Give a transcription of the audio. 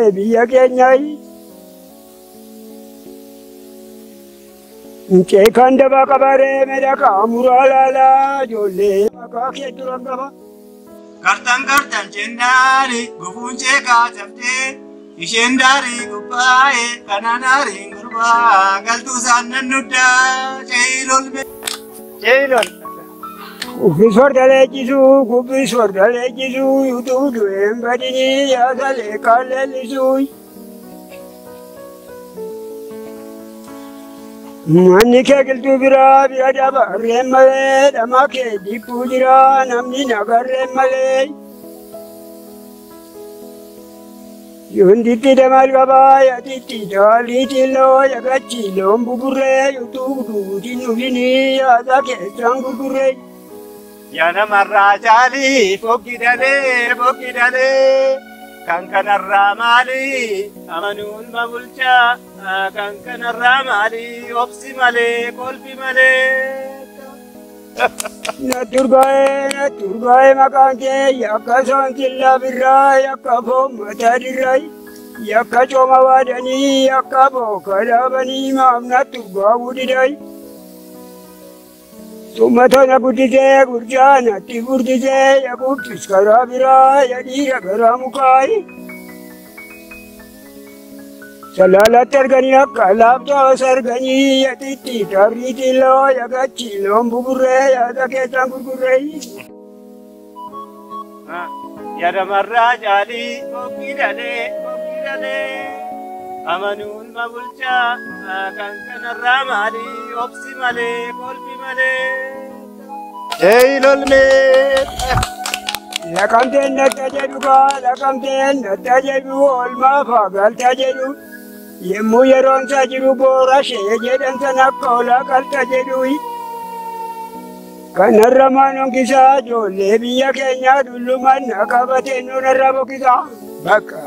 ijoollee biyya keenyaa. Incee kan daba qabaree medaka muraa laalaa ijoollee maqaa kee dura qaba. Gartan jennaani gufuun ceekaa cabdee isheen daarii gubbaa'ee kanaan haariin gurbaa galtuu isaan nan nuddaa ceelolme. Ceelol. Kubbis warda leenjisuu yuutuu du'een badinii yaasalee kan leellisuu. Manni kee qilxuu bira dabarreen malee dhama kee jibbuu jira namni nagarreen malee. Yunditti damal qabaa yaatitti daaliitiin loo yagachi loon buburree yuutuu duutiin nufinii yaasa keessaan gurgurree. Yaa namarraa caalii foggidalee kan kanarraa maali amanuun ma bulchaa kan kanarraa maali obsi malee kolfi malee. Naturgaa'ee maqaan kee yakka saantilla birraa yakka foon mataa dirraa yakka cooma waadanii yakka booka dhaabanii maaf naturgaa'uu didaa. Tummatona guddisee gurjaa natti furdisee yaquuttis karaa biraa yadhiira garaa mukaayi. Salaalatti arganii akka laaptoos arganii yatitti tarriitiin loo yagachi loon buburree yaada keessaan gurgurree. Yadamarraa caalii foggidalee amanuun ma bulchaa kan kanarraa maali obsi malee kolfi malee. Ceelolmee. Laqamteen natta jedhu laqamteen natta jedhu oolmaa faagalta jedhu yemmuu yeroon isaa jiru boora shee jedhan sana akka olaa qalta jedhu. Kanarra maanuun kisaa ijoollee biyya keenyaa dhulluman qabateen nurra bokisa bakka.